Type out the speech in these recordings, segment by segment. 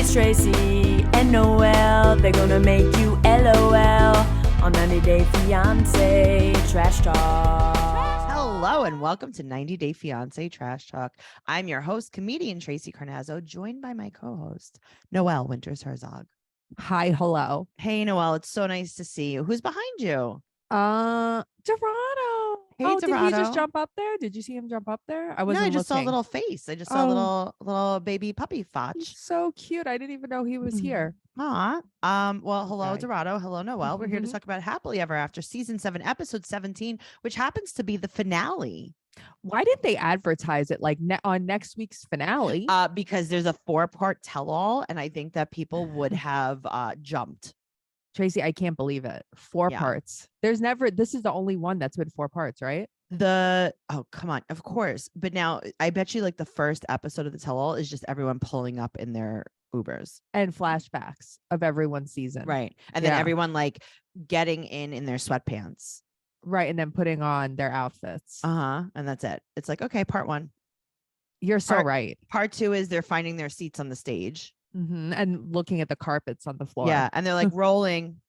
It's Tracey and Noelle. They're gonna make you LOL on 90 Day Fiance Trash Talk. Hello and welcome to 90 Day Fiance Trash Talk. I'm your host, comedian Tracey Carnazzo, joined by my co-host, Noelle Winters Herzog. Hi, hello. Hey, Noelle, it's so nice to see you. Who's behind you? Dorado. Hey, Did he Dorado. just jump up there? Did you see him jump up there? I wasn't No, I just saw a looking. little face. I just saw a Oh. little baby puppy He's fotch. so cute. I didn't even know he was here. Aw. Well, hello, Okay. Dorado. Hello, Noelle. We're here to Mhm. talk about Happily Ever After season 7, episode 17, which happens to be the finale. Why didn't they advertise it like on next week's finale? Because there's a 4-part tell-all, and I think that people would have jumped. Tracey, I can't believe it. 4 Yeah. parts. This is the only one that's been 4 parts, right? Oh, come on, of course. But now I bet you like the first episode of the tell-all is just everyone pulling up in their Ubers. And flashbacks of everyone's season. Right. And then Yeah. everyone like getting in their sweatpants. Right. And then putting on their outfits. And that's it. It's like, okay, part 1. You're so right. Part 2 is they're finding their seats on the stage. And looking at the carpets on the floor. Yeah. And they're like rolling,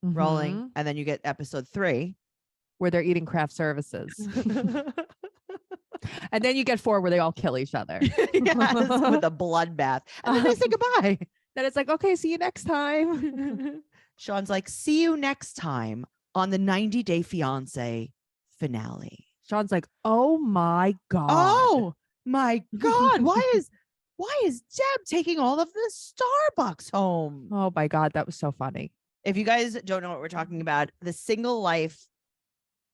Mhm. and then you get episode 3. Where they're eating craft services. And then you get 4 where they all kill each other. Yes, with a bloodbath. And then they say goodbye. Then it's like, okay, see you next time. Sean's like, see you next time on the 90 Day Fiance finale. Sean's like, oh my God. Oh my God. Why is Deb taking all of the Starbucks home? Oh my God. That was so funny. If you guys don't know what we're talking about, the Single Life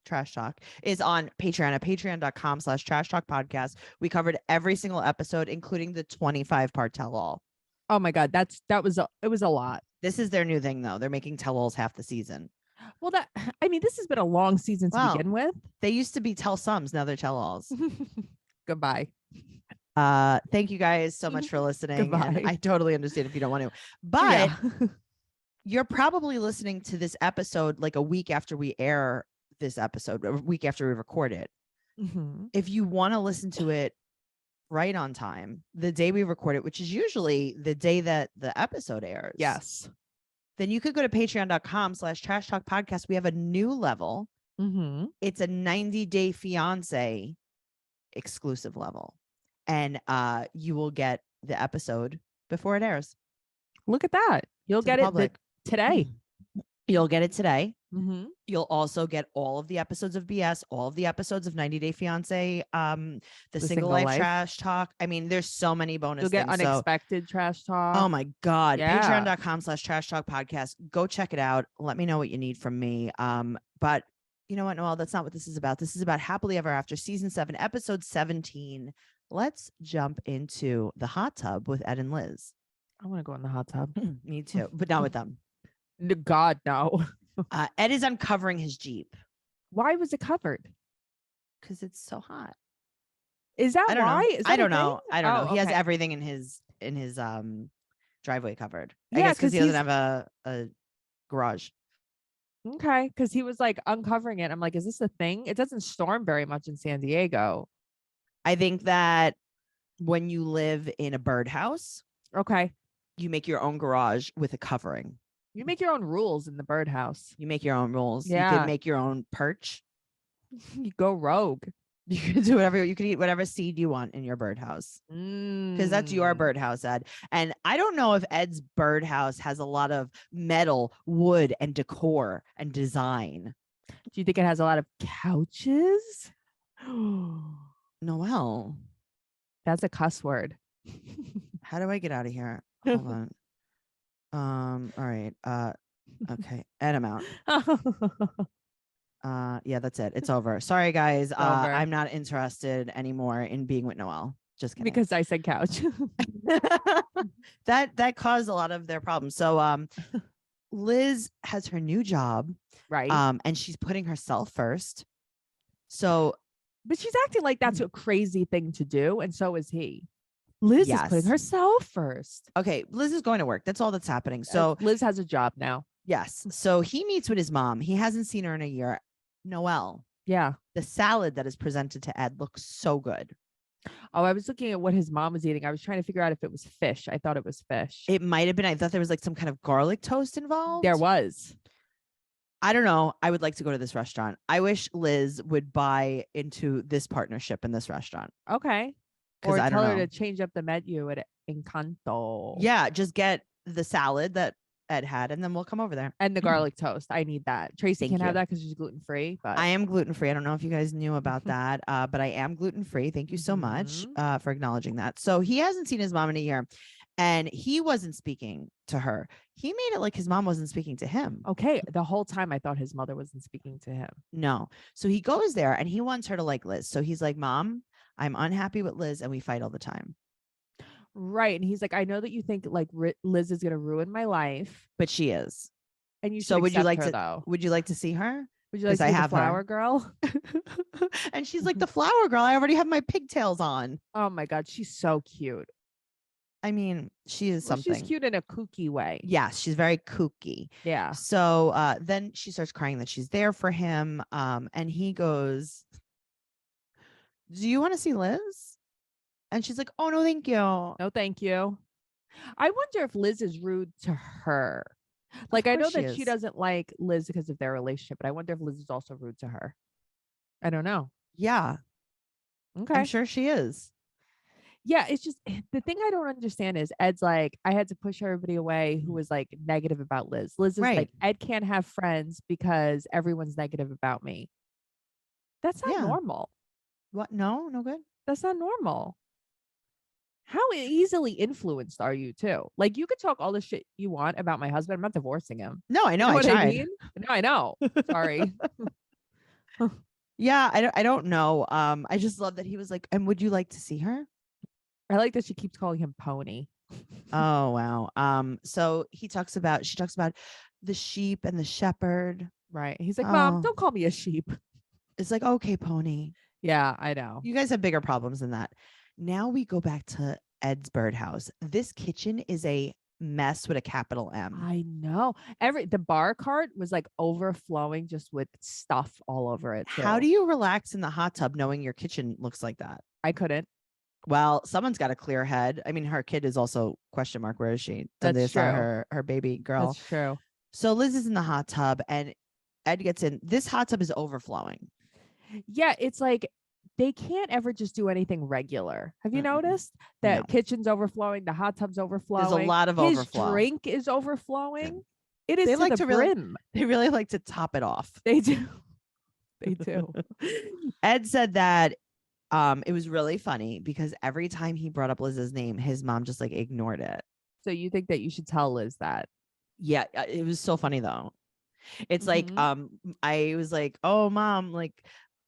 Trash Talk is on Patreon at patreon.com/trash talk podcast. We covered every single episode, including the 25-part tell-all. Oh my God. It was a lot. This is their new thing, though. They're making tell-alls half the season. Well, this has been a long season to begin with. They used to be tell-sums. Now they're tell-alls. Goodbye. Thank you guys so much for listening. Goodbye. And I totally understand if you don't want to, but you're probably listening to this episode like a week after we air this episode, a week after we record it. Mhm. If you want to listen to it right on time, the day we record it, which is usually the day that the episode airs. Yes. Then you could go to patreon.com/trash talk podcast. We have a new level. Mm-hmm. It's a 90 Day Fiance exclusive level. And you will get the episode before it airs. Look at that. You'll get it today. You'll get it today. Mm-hmm. You'll also get all of the episodes of BS, all of the episodes of 90 Day Fiance, the Single Life Trash Talk. I mean, there's so many bonus You'll get things. unexpected trash talk. Oh my God. Yeah. Patreon.com/trash talk podcast. Go check it out. Let me know what you need from me. But you know what, Noelle, that's not what this is about. This is about Happily Ever After season 7, episode 17. Let's jump into the hot tub with Ed and Liz. I want to go in the hot tub. Me too, but not with them. God, no. Ed is uncovering his Jeep. Why was it covered? Because it's so hot. Is that why? I don't know. I don't know. He has okay. everything in his driveway covered. I Yeah, guess because he doesn't have a garage. Okay, because he was like uncovering it. I'm like, is this a thing? It doesn't storm very much in San Diego. I think that when you live in a birdhouse, Okay. you make your own garage with a covering. You make your own rules in the birdhouse. You make your own rules. Yeah. You can make your own perch. You go rogue. You can do whatever. You can eat whatever seed you want in your birdhouse. Because that's your birdhouse, Ed. And I don't know if Ed's birdhouse has a lot of metal, wood, and decor and design. Do you think it has a lot of couches? Noelle, That's a cuss word. how do I get out of here? Hold on. All right. Okay. Ed, I'm out. Yeah, that's it. It's over. Sorry, guys. Over. I'm not interested anymore in being with Noelle. Just kidding. Because I said couch. that caused a lot of their problems. So Liz has her new job. Right. And she's putting herself first. So But she's acting like that's a crazy thing to do. And so is he. Liz is putting herself first. Okay. Liz is going to work. That's all that's happening. So Liz has a job now. yes. So he meets with his mom. He hasn't seen her in a year. Noelle, Yeah. the salad that is presented to Ed looks so good. Oh, I was looking at what his mom was eating. I was trying to figure out if it was fish. I thought it was fish. It might have been. I thought there was like some kind of garlic toast involved. There was. I don't know. I would like to go to this restaurant. I wish Liz would buy into this partnership in this restaurant. Okay. 'Cause Or I don't tell her know. to change up the menu at Encanto. Yeah, just get the salad that Ed had, and then we'll come over there. And the garlic toast. I need that. Tracy Thank can't you. have that because she's gluten free. But I am gluten free. I don't know if you guys knew about that, but I am gluten free. Thank you so much for acknowledging that. So he hasn't seen his mom in a year, and he wasn't speaking to her. He made it like his mom wasn't speaking to him. Okay. The whole time I thought his mother wasn't speaking to him. No. So he goes there and he wants her to like Liz. So he's like, Mom, I'm unhappy with Liz and we fight all the time. Right. And he's like, I know that you think like Liz is going to ruin my life. But she is. And you should So would you accept like her, to though. would you like to see her? Would you like 'Cause to I see the have her. flower girl? And she's like, the flower girl. I already have my pigtails on. Oh my God. She's so cute. I mean, she is Well, something. she's cute in a kooky way. Yes, she's very kooky. Yeah. So then she starts crying that she's there for him. And he goes, do you want to see Liz? And she's like, oh, no, thank you. No, thank you. I wonder if Liz is rude to her. Like, I know course she that she is. doesn't like Liz because of their relationship, but I wonder if Liz is also rude to her. I don't know. Yeah, Okay. I'm sure she is. Yeah, it's just the thing I don't understand is Ed's like, I had to push everybody away who was like negative about Liz. Liz is Right. like, Ed can't have friends because everyone's negative about me. That's not Yeah. normal. What? No good. That's not normal. How easily influenced are you too? Like, you could talk all the shit you want about my husband. I'm not divorcing him. No, I know. You know I what tried. I mean? No, I know. Sorry. Yeah, I don't know. I just love that he was like, and would you like to see her? I like that she keeps calling him Pony. Oh wow. So she talks about the sheep and the shepherd. Right. He's like, Mom, Oh. don't call me a sheep. It's like, okay, Pony. Yeah, I know. You guys have bigger problems than that. Now we go back to Ed's birdhouse. This kitchen is a mess with a capital M. I know. The bar cart was like overflowing just with stuff all over it. How do you relax in the hot tub knowing your kitchen looks like that? I couldn't. Well, someone's got a clear head. I mean, her kid is also question mark. Where is she? Did they That's saw true. her baby girl? That's true. So Liz is in the hot tub and Ed gets in. This hot tub is overflowing. Yeah, it's like they can't ever just do anything regular. Have you Mm-mm. noticed that No. kitchen's overflowing, the hot tub's overflowing? There's a lot of His overflow. drink is overflowing. It is They to like the to really- brim. They really like to top it off. They do. They do. Ed said that it was really funny because every time he brought up Liz's name, his mom just like ignored it. So you think that you should tell Liz that? Yeah, it was so funny though. It's like Mhm. I was like, "Oh, Mom, like,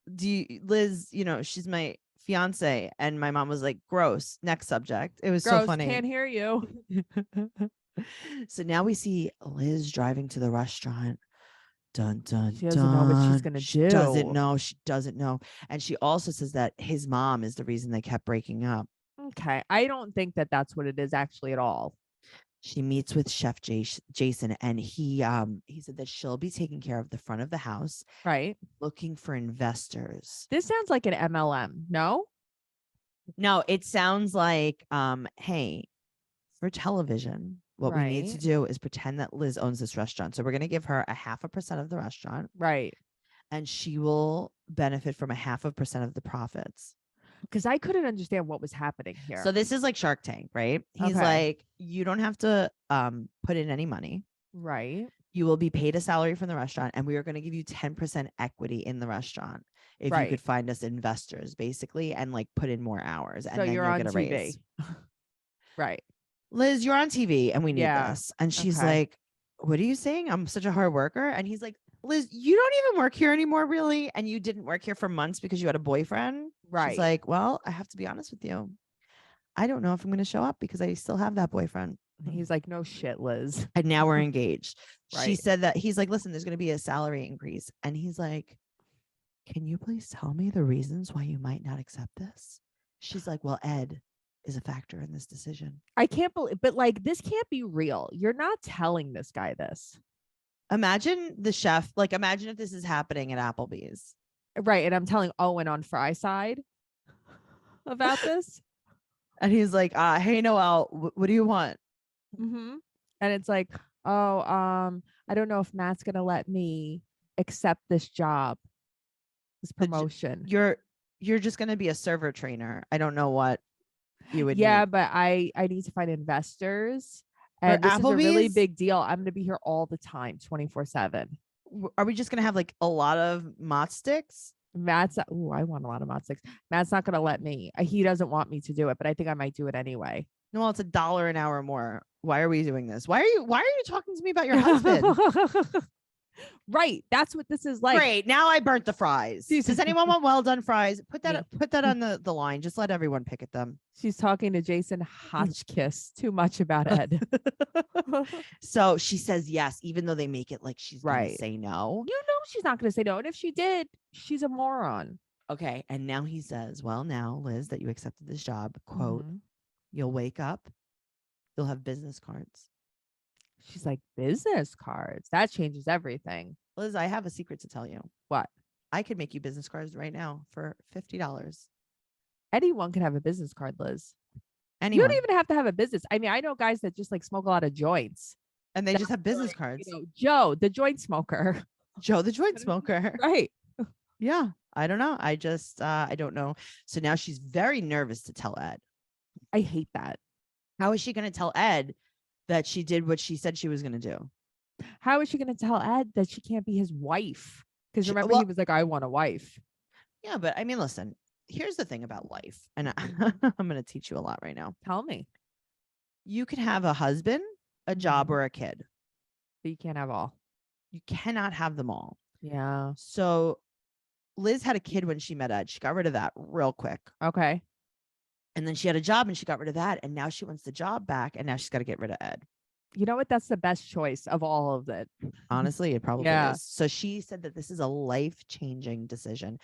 Liz, she's my fiance," and my mom was like, "Gross." Next subject. It was Gross, so funny. can't hear you. So now we see Liz driving to the restaurant. Dun dun. She doesn't know what she's dun. gonna She do. doesn't know. She doesn't know. And she also says that his mom is the reason they kept breaking up. Okay. I don't think that that's what it is actually at all. She meets with Chef Jason, and he said that she'll be taking care of the front of the house, Right. looking for investors. This sounds like an MLM. No? No, it sounds like, hey, for television, what we need to Right. do is pretend that Liz owns this restaurant. So we're going to give her 0.5% of the restaurant, Right. and she will benefit from 0.5% of the profits. Because I couldn't understand what was happening here. So this is like Shark Tank, right? He's Okay. like, you don't have to put in any money. Right. You will be paid a salary from the restaurant, and we are going to give you 10% equity in the restaurant if you Right. could find us investors, basically, and like put in more hours. And So then you're you'll on get a TV. raise. Right. Liz, you're on TV and we need Yeah. this. And she's Okay. like, what are you saying? I'm such a hard worker. And he's like, Liz, you don't even work here anymore, really. And you didn't work here for months because you had a boyfriend. Right. She's like, well, I have to be honest with you. I don't know if I'm going to show up because I still have that boyfriend. He's like, no shit, Liz. And now we're engaged. She Right. said that he's like, listen, there's going to be a salary increase. And he's like, can you please tell me the reasons why you might not accept this? She's like, well, Ed is a factor in this decision. I can't believe, but like, this can't be real. You're not telling this guy this. Imagine the chef, like imagine if this is happening at Applebee's. Right. And I'm telling Owen on Fry side. about this. And he's like, hey, Noelle, what do you want? Mm-hmm. And it's like, oh, I don't know if Matt's gonna let me accept this job, this The j- promotion. You're just going to be a server trainer. I don't know what you would Yeah, need. but I need to find investors, For and this is a really Applebee's? big deal. I'm gonna be here all the time, 24/7. Are we just going to have like a lot of mott sticks? Matt's I want a lot of mod sticks. Matt's not gonna let me. He doesn't want me to do it, but I think I might do it anyway. No, it's $1 an hour more. Why are we doing this? Why are you talking to me about your husband? Right. That's what this is like. Great. Now I burnt the fries. Does anyone want well done fries? Put Me. that on the line. Just let everyone pick at them. She's talking to Jason Hotchkiss too much about Ed. So she says yes, even though they make it like she's gonna Right. say no. You know she's not going to say no. And if she did, she's a moron. Okay. And now he says, well, now, Liz, that you accepted this job, quote, Mhm. you'll wake up, you'll have business cards. She's like, business cards. That changes everything. Liz, I have a secret to tell you. What? I could make you business cards right now for $50. Anyone can have a business card, Liz. Anyone. You don't even have to have a business. I mean, I know guys that just like smoke a lot of joints. And they just have business Like, cards. you know, Joe, the joint smoker. Joe, the joint smoker. Right. Yeah. I don't know. I just, I don't know. So now she's very nervous to tell Ed. I hate that. How is she going to tell Ed that she did what she said she was going to do? How is she going to tell Ed that she can't be his wife? Because remember, well- he was like, I want a wife. Yeah, but I mean, listen, here's the thing about life. And I'm going to teach you a lot right now. Tell me. You can have a husband, a job, Mhm. or a kid. But you can't have all. You cannot have them all. Yeah. So Liz had a kid when she met Ed. She got rid of that real quick. Okay. And then she had a job and she got rid of that. And now she wants the job back. And now she's got to get rid of Ed. You know what? That's the best choice of all of it. Honestly, it probably Yeah. is. So she said that this is a life-changing decision.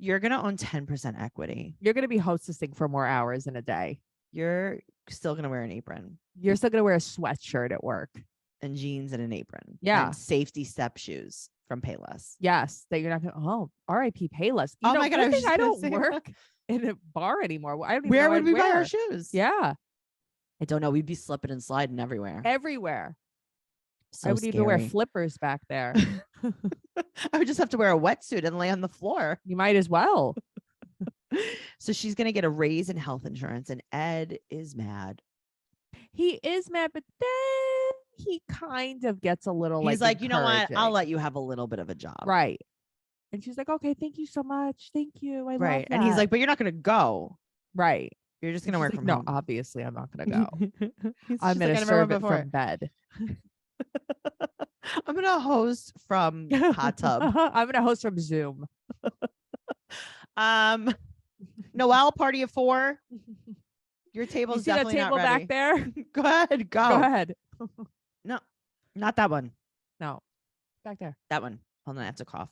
You're going to own 10% equity. You're going to be hostessing for more hours in a day. You're still going to wear an apron You're still going to wear a sweatshirt at work. and jeans and an apron. Yeah. And safety step shoes from Payless. Yes. That you're not going to, RIP Payless. You Oh know, my God, good I was thing just I gonna don't say that. work in a bar anymore. I don't even Where know would I'd we buy our wear. shoes? Yeah. I don't know. We'd be slipping and sliding everywhere. Everywhere. So I would even wear scary. flippers back there. I would just have to wear a wetsuit and lay on the floor. You might as well. So she's going to get a raise in health insurance, and Ed is mad. He is mad, but then he kind of gets a little He's like, you know what? I'll encouraging. let you have a little bit of a job. Right. And she's like, okay, thank you so much. Thank you. I love Right. And he's that." like, but you're not going to go. right. You're just And going to she's work like, from no, home. obviously I'm not going to go. She's I'm just going like, to "I never serve went it before." from bed. I'm going to host from hot tub. I'm going to host from Zoom. Noelle, party of 4. Your You table's see that definitely table not ready. back there? Go ahead. Go. Go ahead. No, not that one. No, back there. That one. Hold on. I have to cough.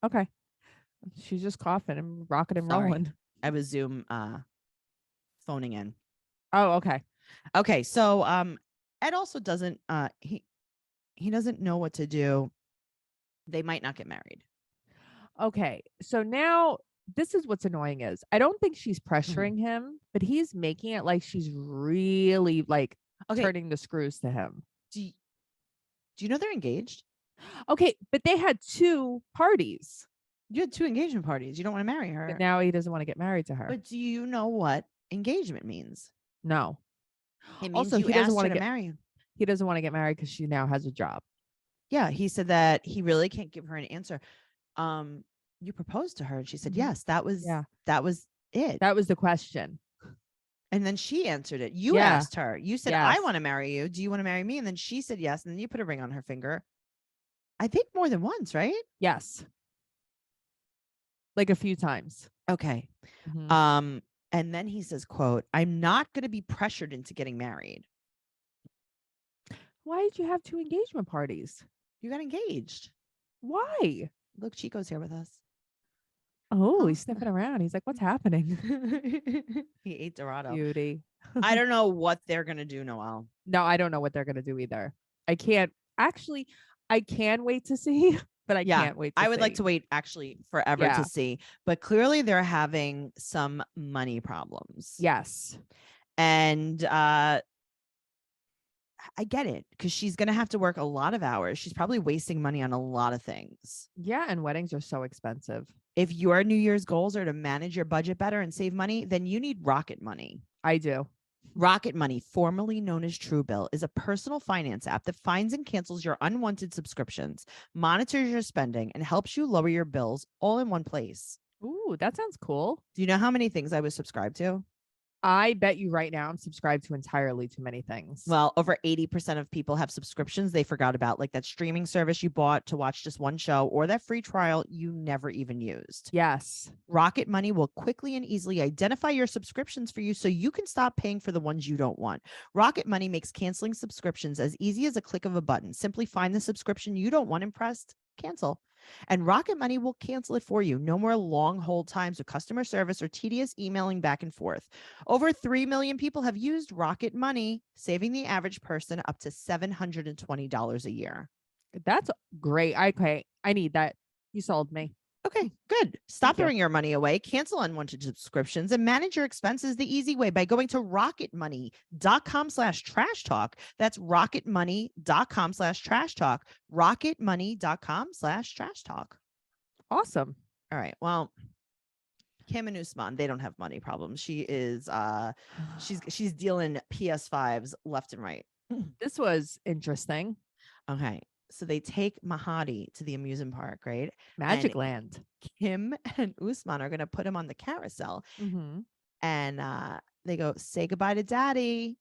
Okay. She's just coughing and rocking and Sorry. rolling. I was Zoom phoning in. Oh, okay. Okay. So Ed also doesn't he doesn't know what to do. They might not get married. Okay. So now this is what's annoying is I don't think she's Mm-hmm. pressuring him, but he's making it like she's really like Okay. turning the screws to him. Do you know they're engaged? Okay, but they had 2 parties. You had 2 engagement parties. You don't want to marry her. But now he doesn't want to get married to her. But do you know what engagement means? No. It means Also, you he doesn't asked wanna her to get- marry you. He doesn't want to get married because she now has a job. Yeah, he said that he really can't give her an answer. You proposed to her, and she said Mhm. yes. That was Yeah. that was it. That was the question. And then she answered it. You Yeah. asked her. You said, "I Yes. want to marry you. Do you want to marry me?" And then she said yes. And then you put a ring on her finger. I think more than once, right? Yes. Like a few times. Okay. Mhm. And then he says, "quote I'm not going to be pressured into getting married." Why did you have 2 engagement parties? You got engaged. Why? Look, Chico's here with us. Oh, Oh. he's sniffing around. He's like, what's happening? He ate Dorado. Beauty. I don't know what they're gonna do, Noelle. No, I don't know what they're going to do either. I can wait to see but I Yeah, can't wait to I would like see. to wait actually forever Yeah. to see. But clearly they're having some money problems. Yes. And I get it because she's going to have to work a lot of hours. She's probably wasting money on a lot of things. Yeah, and weddings are so expensive. If your New Year's goals are to manage your budget better and save money, then you need Rocket Money. I do. Rocket Money, formerly known as Truebill, is a personal finance app that finds and cancels your unwanted subscriptions, monitors your spending, and helps you lower your bills all in one place. Ooh, that sounds cool. Do you know how many things I was subscribed to? I bet you right now I'm subscribed to entirely too many things. Well, over 80% of people have subscriptions they forgot about, like that streaming service you bought to watch just one show or that free trial you never even used. yes. Rocket Money will quickly and easily identify your subscriptions for you so you can stop paying for the ones you don't want. Rocket Money makes canceling subscriptions as easy as a click of a button. Simply find the subscription you don't want and press cancel. And Rocket Money will cancel it for you. No more long hold times with customer service or tedious emailing back and forth. Over 3 million people have used Rocket Money, saving the average person up to $720 a year. That's great. I need that. You sold me. Okay, good. Stop Thank you. throwing your money away, cancel unwanted subscriptions, and manage your expenses the easy way by going to rocketmoney.com/trash talk. That's rocketmoney.com/trash talk. Rocketmoney.com/trash talk. Awesome. All right. Well, Kim and Usman, they don't have money problems. She is she's dealing PS5s left and right. This was interesting. Okay. So they take Mahadi to the amusement park, right? Magic And Land. Kim and Usman are going to put him on the carousel. Mm-hmm. And they go, say goodbye to daddy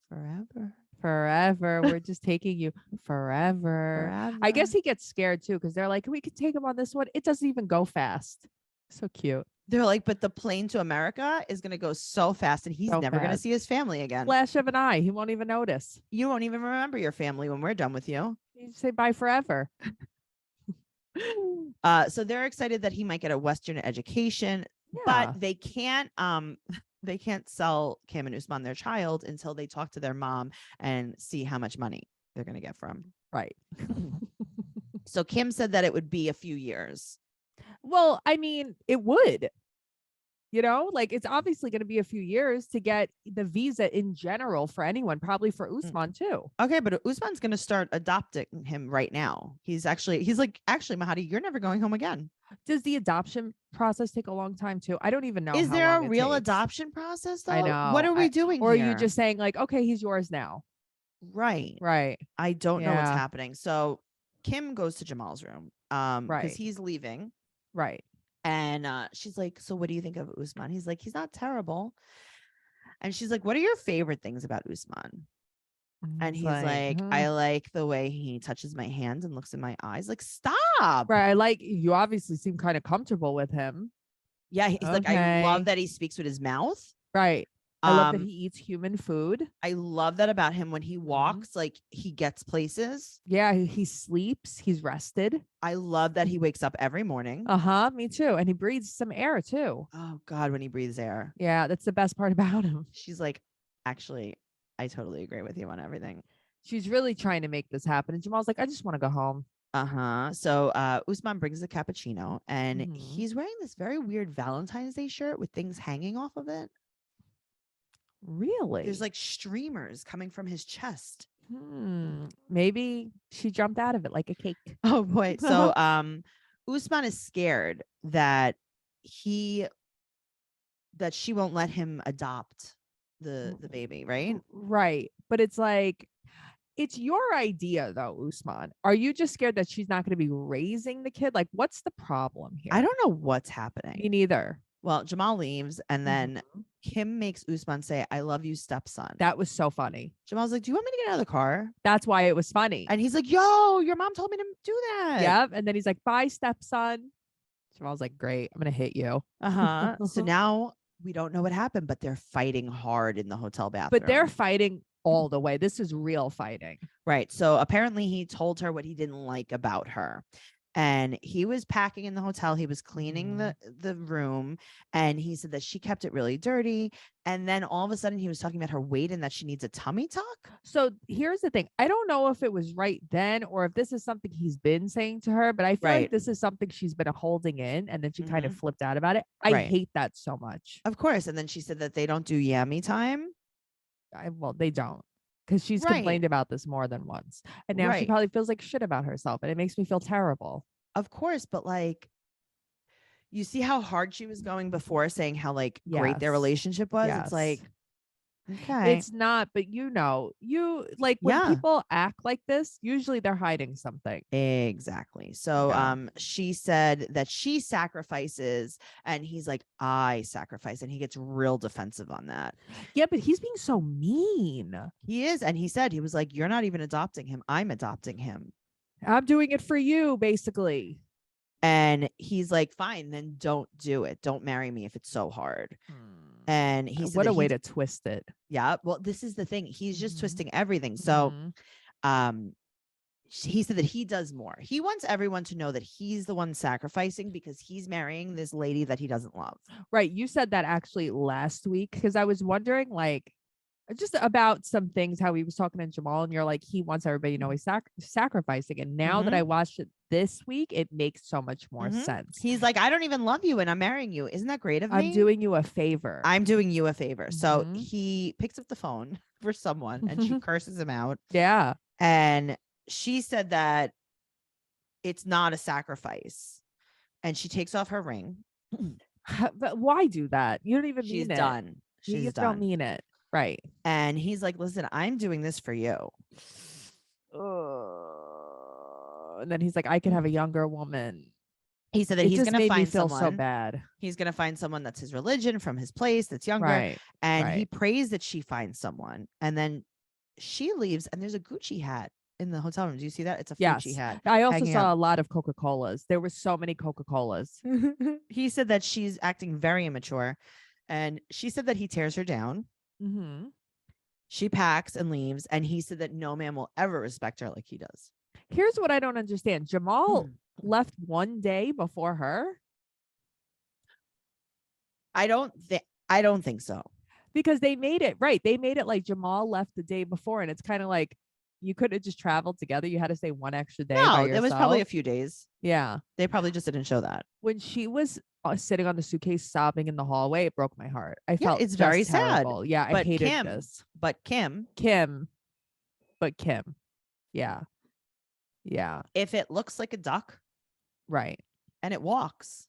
forever. Forever. We're just taking you forever. I guess he gets scared too because they're like, we could take him on this one. It doesn't even go fast. So cute. They're like, but the plane to America is going to go so fast and he's So never going to fast. see his family again. Flash of an eye. He won't even notice. You won't even remember your family when we're done with you. You just say bye forever. So they're excited that he might get a Western education, Yeah. but they can't sell Kim and Usman their child until they talk to their mom and see how much money they're going to get from. Right. So Kim said that it would be a few years. Well, I mean, it would. You know, like it's obviously going to be a few years to get the visa in general for anyone, probably for Usman too. Okay, but Usman's going to start adopting him right now. He's like, actually, Mahadi, you're never going home again. Does the adoption process take a long time too? I don't even know. Is how there a long it real takes. adoption process though? I know. What are we doing Or here? are you just saying like, okay, he's yours now? Right. Right. I don't know what's Yeah. happening. So Kim goes to Jamal's room because Right. he's leaving. Right. And she's like, so what do you think of Usman? He's like, he's not terrible. And she's like, what are your favorite things about Usman? And he's like, I like the way he touches my hands and looks in my eyes. Like, stop. Right. I like, you obviously seem kind of comfortable with him. Yeah. He's like, I Okay. love that he speaks with his mouth. Right. I love that he eats human food. I love that about him. When he walks, like he gets places. Yeah. He sleeps. He's rested. I love that he wakes up every morning. Uh-huh. Me too. And he breathes some air too. Oh God, when he breathes air. Yeah. That's the best part about him. She's like, actually, I totally agree with you on everything. She's really trying to make this happen. And Jamal's like, I just want to go home. So Usman brings the cappuccino and Mhm. he's wearing this very weird Valentine's Day shirt with things hanging off of it. Really? There's like streamers coming from his chest. Maybe she jumped out of it like a cake. Oh boy. So Usman is scared that she won't let him adopt the baby, right? Right. But it's like, it's your idea though, Usman. Are you just scared that she's not going to be raising the kid? Like, what's the problem here? I don't know what's happening. Me neither. Well, Jamal leaves and then Mhm. Kim makes Usman say, I love you, stepson. That was so funny. Jamal's like, do you want me to get out of the car? That's why it was funny. And he's like, yo, your mom told me to do that. Yep. And then he's like, bye, stepson. Jamal's like, great. I'm going to hit you. So now we don't know what happened, but they're fighting hard in the hotel bathroom. But they're fighting all the way. This is real fighting. right. So apparently he told her what he didn't like about her. and he was packing in the hotel. He was cleaning the room, and he said that she kept it really dirty. And then all of a sudden he was talking about her weight and that she needs a tummy tuck. So here's the thing. I don't know if it was right then or if this is something he's been saying to her, but I feel Right. like this is something she's been holding in and then she kind of flipped out about it. I Right. hate that so much. Of course. And then she said that they don't do yummy time. Well, they don't. Because she's Right. complained about this more than once. And now she Right. probably feels like shit about herself. And it makes me feel terrible. Of course, but like, you see how hard she was going before, saying how like great their Yes. relationship was. Yes. It's like, okay, It's not, but you like when Yeah. people act like this, usually they're hiding something. exactly. So Yeah. she said that she sacrifices, and he's like, I sacrifice, and he gets real defensive on that. Yeah, but he's being so mean. He is, and he said, he was like, you're not even adopting him, I'm adopting him. I'm doing it for you, basically. And he's like, fine, then don't do it, don't marry me if it's so hard. And he said What that a way he- to twist it. yeah, well, this is the thing, he's just Mhm. twisting everything. So Mhm. he said that he does more. He wants everyone to know that he's the one sacrificing because he's marrying this lady that he doesn't love. Right. You said that actually last week because I was wondering, like, just about some things, how he was talking to Jamal, and you're like, he wants everybody to know he's sacrificing. And now that I watched it this week, it makes so much more sense. He's like, I don't even love you and I'm marrying you. Isn't that great of me? I'm doing you a favor. I'm doing you a favor. So Mhm. he picks up the phone for someone and she curses him out. Yeah. And she said that it's not a sacrifice. And she takes off her ring. But why do that? You don't even She's mean done. it. She's You done. don't mean it. Right. And he's like, listen, I'm doing this for you. And then he's like, I could have a younger woman. He said that It he's just going to made me find feel someone. so bad. He's going to find someone that's his religion, from his place, that's younger. Right. And he right. prays that she finds someone. And then she leaves, and there's a Gucci hat in the hotel room. Do you see that? It's a Yes. Gucci hat. I also hanging saw up. a lot of Coca-Colas. There were so many Coca-Colas. He said that she's acting very immature. And she said that he tears her down. Mm-hmm. She packs and leaves. And he said that no man will ever respect her like he does. Here's what I don't understand. Jamal Hmm. left one day before her I don't think so. because they made it right. They made it like Jamal left the day before, and it's kind of like you could have just traveled together. You had to stay one extra day. by No, there was probably a yourself. few days. Yeah. They probably just didn't show that. When she was sitting on the suitcase sobbing in the hallway, it broke my heart. I felt it's just very sad. terrible. Yeah, I But hated Kim- this. But Kim, Kim. Yeah. Yeah. if it looks like a duck Right. and it walks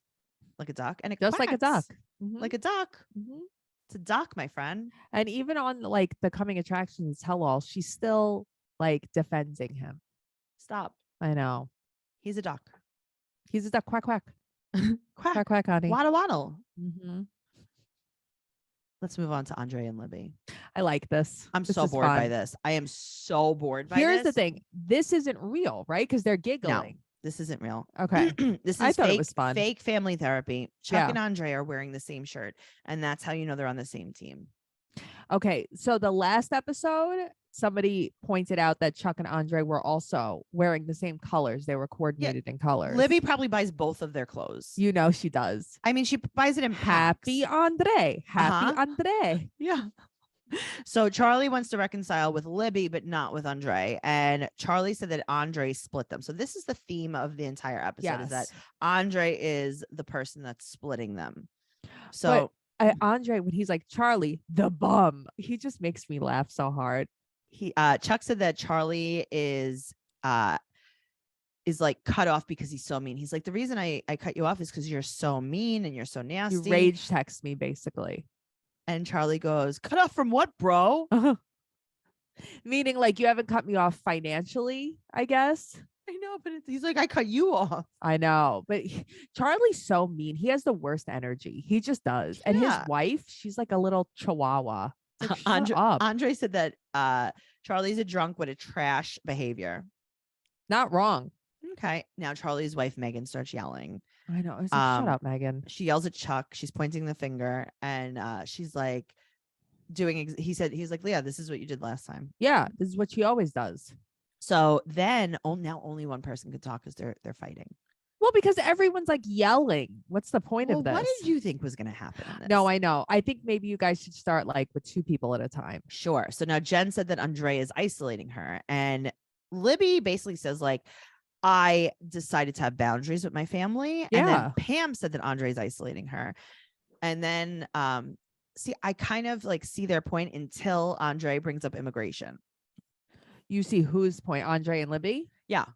like a duck and it Just like a duck. quacks Mhm. like a duck, Mhm. it's a duck, my friend. And even on like the coming attractions tell all, she's still like defending him. Stop. I know. He's a duck. He's a duck. Quack, quack. Quack. Quack, quack, honey. Waddle, waddle. Mm-hmm. Let's move on to Andre and Libby. I like this. I'm This so is bored by fun. this. I am so bored by Here's this. the thing. This isn't real, right? Because they're giggling. This isn't real. Okay. This is I thought it fake, was fun. fake family therapy. Chuck Yeah. and Andre are wearing the same shirt, and that's how you know they're on the same team. Okay. So the last episode, somebody pointed out that Chuck and Andre were also wearing the same colors. They were coordinated in colors. Libby probably buys both of their clothes. You know she does. I mean, she buys it in Happy packs. Andre. Happy Uh-huh. Andre. Yeah. So Charlie wants to reconcile with Libby, but not with Andre. And Charlie said that Andre split them. So this is the theme of the entire episode: is that Yes. Andre is the person that's splitting them. So Andre, when he's like, Charlie, the bum, he just makes me laugh so hard. Chuck said that Charlie is like cut off because he's so mean. He's like, the reason I cut you off is because you're so mean and you're so You nasty. rage text me, basically. And Charlie goes, cut off from what, bro? Meaning like you haven't cut me off financially, I guess. I know, but he's like, I cut you off. I know, but Charlie's so mean. He has the worst energy. He just does. And his Yeah. wife, she's like a little chihuahua. It's like, shut up. Andre said that Charlie's a drunk with a trash behavior. Not wrong. Okay. Now Charlie's wife, Megan, starts yelling. I know. It's like, shut Um, up, Megan. She yells at Chuck. She's pointing the finger, and she's like he's like, Leah, this is what you did last time. Yeah, this is what she always does. So then now only one person could talk because they're fighting. Well, because everyone's like yelling. What's the point Well, of this? what did you think was going to happen in this? No, I know. I think maybe you guys should start like with 2 people at a time. Sure. So now Jen said that Andre is isolating her, and Libby basically says like, I decided to have boundaries with my family. And then Pam said that Andre is isolating her. And then, see, I kind of like see their point until Andre brings up immigration. You see whose point? Andre and Libby? Yeah.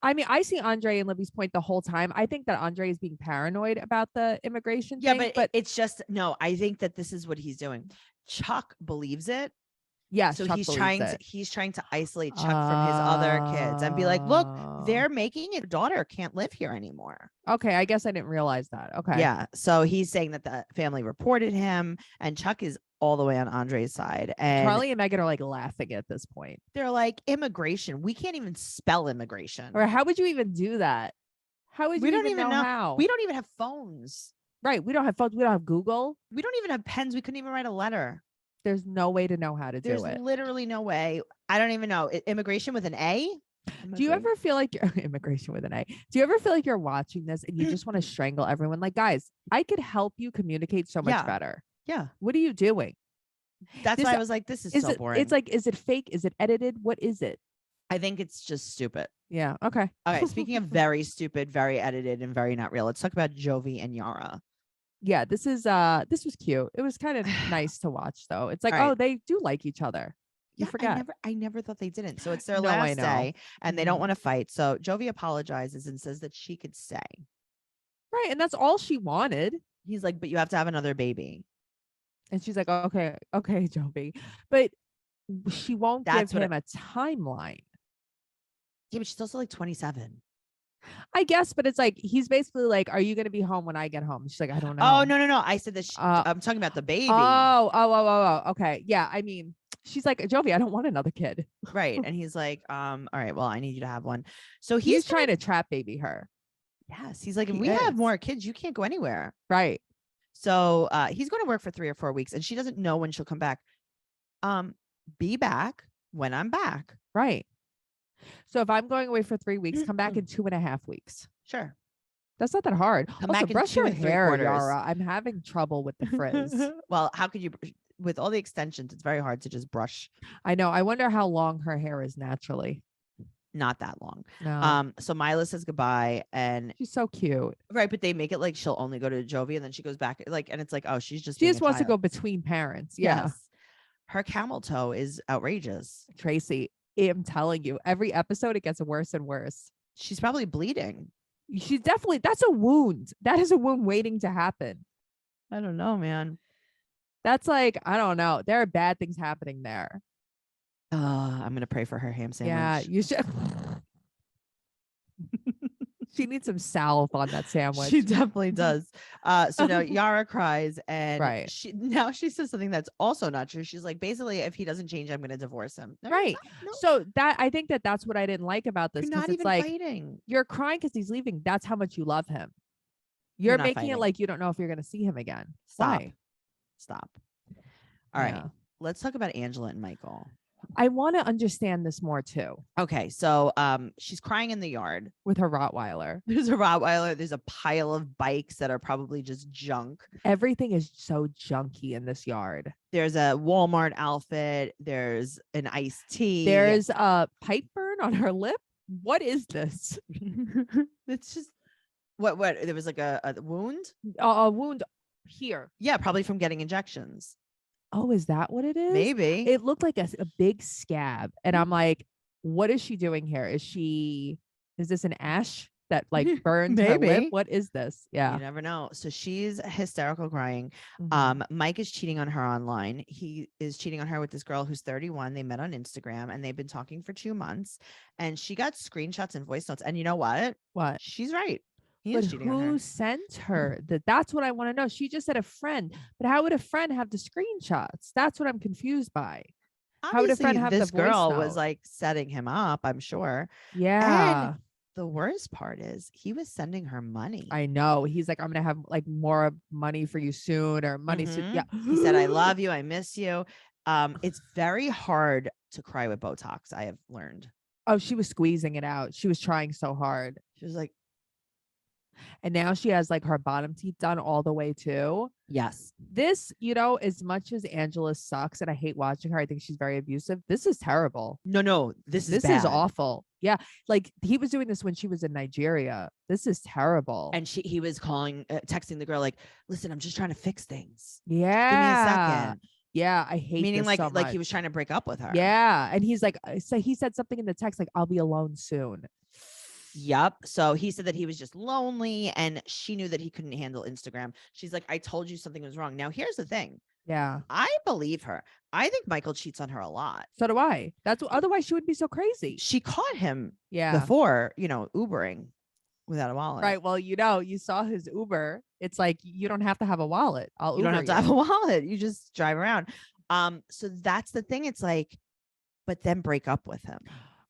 I mean, I see Andre and Libby's point the whole time. I think that Andre is being paranoid about the immigration Yeah, thing. but it's just, no, I think that this is what he's doing. Chuck believes it. Yes, so Chuck he's believes trying to isolate Chuck from his other kids and be like, look, they're making it. Daughter can't live here anymore. Okay, I guess I didn't realize that. Okay. Yeah. So he's saying that the family reported him, and Chuck is all the way on Andre's side. And Charlie and Megan are like laughing at this point. they're like, immigration. We can't even spell immigration. Or how would you even do that? How would you even know how? We don't even have phones. Right. We don't have phones. We don't have Google. We don't even have pens. We couldn't even write a letter. There's no way to know how to do it. There's literally no way. I don't even know. Immigration with an A? Do you ever feel like you're immigration with an A? Do you ever feel like you're watching this and you just want to strangle everyone? Like, guys, I could help you communicate so much better. Yeah. What are you doing? That's why I was like, this is so boring. It's like, is it fake? Is it edited? What is it? I think it's just stupid. Yeah. Okay. Okay. Speaking of very stupid, very edited, and very not real, let's talk about Jovi and Yara. Yeah, this was cute. It was kind of nice to watch though. It's like, Right. oh, they do like each other. You forget. I never thought they didn't. So it's their No, I last know. day and they don't want to fight. So Jovi apologizes and says that she could stay. Right. And that's all she wanted. He's like, but you have to have another baby. And she's like, okay, Jovi. But she won't That's give him a timeline. Yeah, but she's also like 27. I guess, but it's like he's basically like, "Are you going to be home when I get home?" She's like, "I don't know." Oh no! I said that. I'm talking about the baby. Oh. Okay, yeah. I mean, she's like, Jovi, I don't want another kid. Right, and he's like, all right, well, I need you to have one. So he's trying to trap baby her. Yes, he's like, if we have more kids, you can't go anywhere. Right. So he's going to work for 3 or 4 weeks, and she doesn't know when she'll come back. Be back when I'm back. Right. So if I'm going away for 3 weeks, come back in 2.5 weeks. Sure. That's not that hard. Come also, back in brush 2 your3/4. hair, Yara. I'm having trouble with the frizz. Well, how could you? With all the extensions, it's very hard to just brush. I know. I wonder how long her hair is naturally. Not that long. No. So Mila says goodbye, and She's so cute. right, but they make it like she'll only go to Jovi, and then she goes back, like, and it's like, oh, she just wants to go between parents. Yeah. Yes. Her camel toe is outrageous. Tracy, I'm telling you, every episode it gets worse and worse. She's probably bleeding. She's definitely, that's a wound. That is a wound waiting to happen. I don't know, man. That's like, I don't know. There are bad things happening there. I'm gonna pray for her ham sandwich. Yeah, you should. She needs some salve on that sandwich. She definitely does. So now Yara cries, and Right. she says something that's also not true. She's like, basically, if he doesn't change, I'm gonna divorce him. No, Right. no, So I think that's what I didn't like about this. you're 'Cause not it's even like fighting. you're crying because he's leaving. That's how much you love him. You're You're not making fighting. it like you don't know if you're going to see him again. Stop. Why? Stop. All right. Yeah. Let's talk about Angela and Michael. I want to understand this more too Okay, so she's crying in the yard. with her Rottweiler. There's a Rottweiler. There's a pile of bikes that are probably just junk. Everything is so junky in this yard. There's a Walmart outfit. There's an iced tea. There's a pipe burn on her lip. What is this? It's just what there was like a wound. A wound here. Yeah, probably from getting injections. Oh, is that what it is? Maybe. It looked like a big scab. And I'm like, what is she doing here? Is this an ash that like burned her lip? Maybe. What is this? Yeah. You never know. So she's hysterical crying. Mhm. Mike is cheating on her online. He is cheating on her with this girl who's 31. They met on Instagram and they've been talking for 2 months. And she got screenshots and voice notes. And you know what? What? She's right. He But is cheating on her. who sent her that's what I want to know. She just said a friend, but how would a friend have the screenshots? That's what I'm confused by. How would a friend have the this voice girl note? was like setting him up, I'm sure. Yeah. The worst part is he was sending her money. I know. He's like, I'm gonna have like more money for you soon, or money soon. Mhm. Yeah. He said, I love you, I miss you. It's very hard to cry with Botox, I have learned. Oh, she was squeezing it out. She was trying so hard. She was like, And now she has like her bottom teeth done all the way too. Yes. This, as much as Angela sucks and I hate watching her, I think she's very abusive. This is terrible. No, this is This bad. is awful. Yeah. Like he was doing this when she was in Nigeria. This is terrible. And he was texting the girl like, listen, I'm just trying to fix things. Yeah. Give me a second. Yeah. I hate Meaning this like, so like much. he was trying to break up with her. Yeah. And he's like, so he said something in the text, like, I'll be alone soon. Yep. So he said that he was just lonely and she knew that he couldn't handle Instagram. She's like, I told you something was wrong. Now, here's the thing. Yeah. I believe her. I think Michael cheats on her a lot. So do I. Otherwise she wouldn't be so crazy. She caught him Yeah. before, Ubering without a wallet. Right. Well, you saw his Uber. It's like, you don't have to have a wallet. You don't have to have a wallet. You just drive around. So that's the thing. It's like, but then break up with him.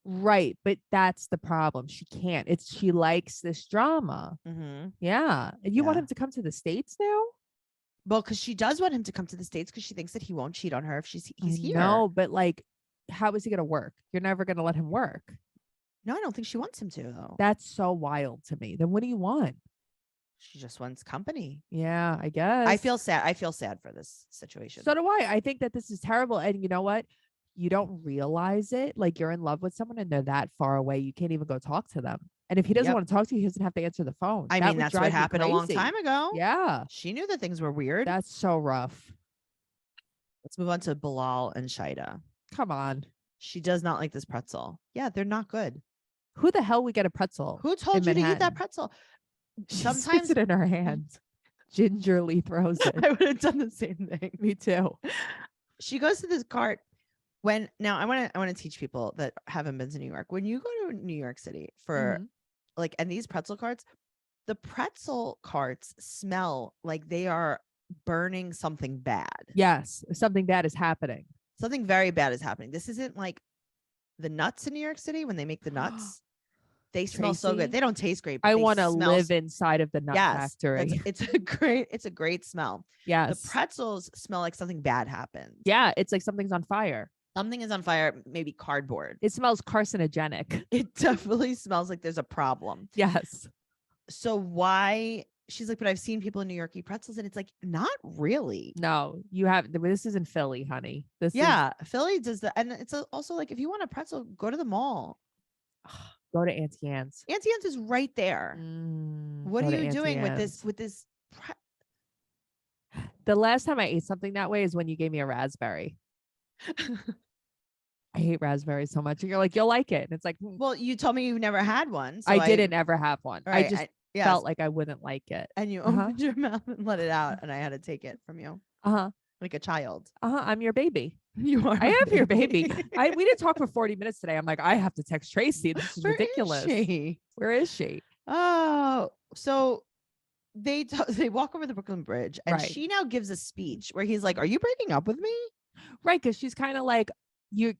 Right. But that's the problem. She can't. She likes this drama. Mm-hmm. Yeah. And you want Yeah. him to come to the States now? Well, because she does want him to come to the States because she thinks that he won't cheat on her if he's here. No, but like, how is he going to work? You're never going to let him work. No, I don't think she wants him to, though. That's so wild to me. Then what do you want? She just wants company. Yeah, I guess. I feel sad. I feel sad for this situation. So do I. I think that this is terrible. And you know what? You don't realize it. Like you're in love with someone and they're that far away. You can't even go talk to them. And if he doesn't Yep. want to talk to you, he doesn't have to answer the phone. I That mean, would that's drive what me happened a long crazy. time ago. Yeah. She knew that things were weird. That's so rough. Let's move on to Bilal and Shaeeda. Come on. She does not like this pretzel. Yeah, they're not good. Who the hell we get a pretzel? Who told you to eat that Manhattan. pretzel? She Sometimes spits it in her hands. Gingerly throws it. I would have done the same thing. Me too. She goes to this cart. Now I want to teach people that haven't been to New York. When you go to New York City for Mhm. and these pretzel carts, the pretzel carts smell like they are burning something bad. Yes, something bad is happening. Something very bad is happening. This isn't like the nuts in New York City when they make the nuts. They smell so Tracy, good. They don't taste great. But I they want to smell live inside of the nut factory. It's a great smell. Yes. The pretzels smell like something bad happened. Yeah, it's like something's on fire. Something is on fire, maybe cardboard. It smells carcinogenic. It definitely smells like there's a problem. Yes. So why? She's like, but I've seen people in New York eat pretzels, and it's like, not really. No, you have. This is in Philly, honey. Philly does that, and it's also like if you want a pretzel, go to the mall. Go to Auntie Anne's. Auntie Anne's is right there. What Go are to you Auntie doing with Anne's. this? The last time I ate something that way is when you gave me a raspberry. I hate raspberries so much. And you're like, you'll like it. And it's like, Well, you told me you never had one. So I didn't ever have one. Right, I just yes. felt like I wouldn't like it. And you Uh-huh. opened your mouth and let it out, and I had to take it from you Uh-huh. like a child. I'm your baby. You are. I am your baby. We didn't talk for 40 minutes today. I'm like, I have to text Tracy. This is Where is ridiculous. she? Where is she? Oh, so they walk over the Brooklyn Bridge, and Right. she now gives a speech where he's like, "Are you breaking up with me?" Right. Because she's kind of like,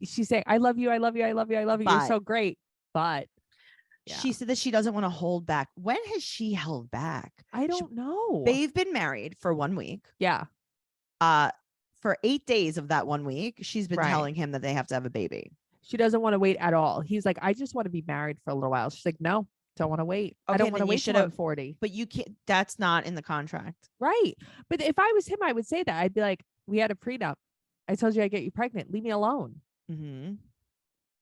she's saying, I love you. I love you. I love you. I love you. You're But- so great. But yeah. She said that she doesn't want to hold back. When has she held back? I don't know. They've been married for 1 week. Yeah. For 8 days of that 1 week, she's been Right. telling him that they have to have a baby. She doesn't want to wait at all. He's like, I just want to be married for a little while. She's like, no, don't want to wait. I Okay, don't want to then you wait till should've- I'm 40. But you can't. That's not in the contract. Right. But if I was him, I would say that. I'd be like, we had a prenup. I told you I'd get you pregnant. Leave me alone. Mm-hmm.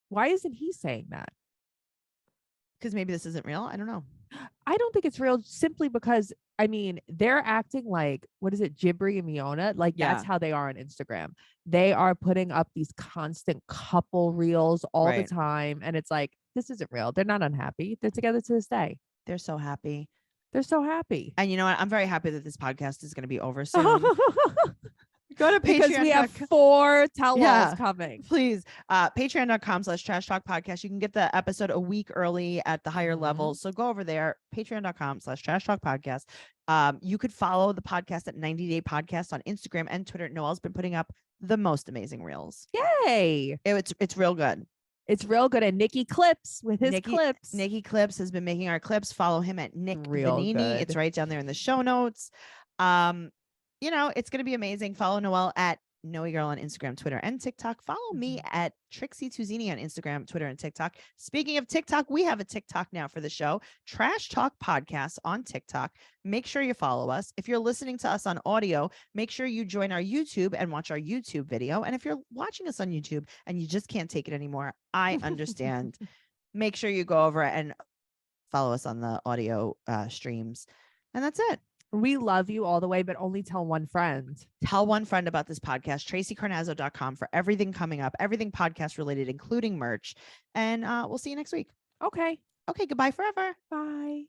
Why isn't he saying that? Because maybe this isn't real. I don't know. I don't think it's real simply because, I mean, they're acting like, what is it, Jibri and Miona? Like, that's Yeah. how they are on Instagram. They are putting up these constant couple reels all Right. the time. And it's like, this isn't real. They're not unhappy. They're together to this day. They're so happy. They're so happy. And you know what? I'm very happy that this podcast is going to be over soon. Go to Because we have Patreon.com. 4 tell-alls Yeah. coming. Please, patreon.com/trash talk podcast. You can get the episode a week early at the higher level. So go over there, patreon.com/trash talk podcast. You could follow the podcast at 90 Day Podcast on Instagram and Twitter. Noelle's been putting up the most amazing reels. Yay. It's real good. It's real good. And Nikki Clips with his clips. Nikki Clips has been making our clips. Follow him at Nick Real Vanini. good. It's right down there in the show notes. It's going to be amazing. Follow Noelle at Noe Girl on Instagram, Twitter, and TikTok. Follow me at Trixie Tuzini on Instagram, Twitter, and TikTok. Speaking of TikTok, we have a TikTok now for the show, Trash Talk Podcast on TikTok. Make sure you follow us. If you're listening to us on audio, make sure you join our YouTube and watch our YouTube video. And if you're watching us on YouTube and you just can't take it anymore, I understand. Make sure you go over and follow us on the audio streams. And that's it. We love you all the way, but only tell one friend. Tell one friend about this podcast, TraceyCarnazzo.com, for everything coming up, everything podcast related, including merch. And we'll see you next week. Okay. Okay, goodbye forever. Bye.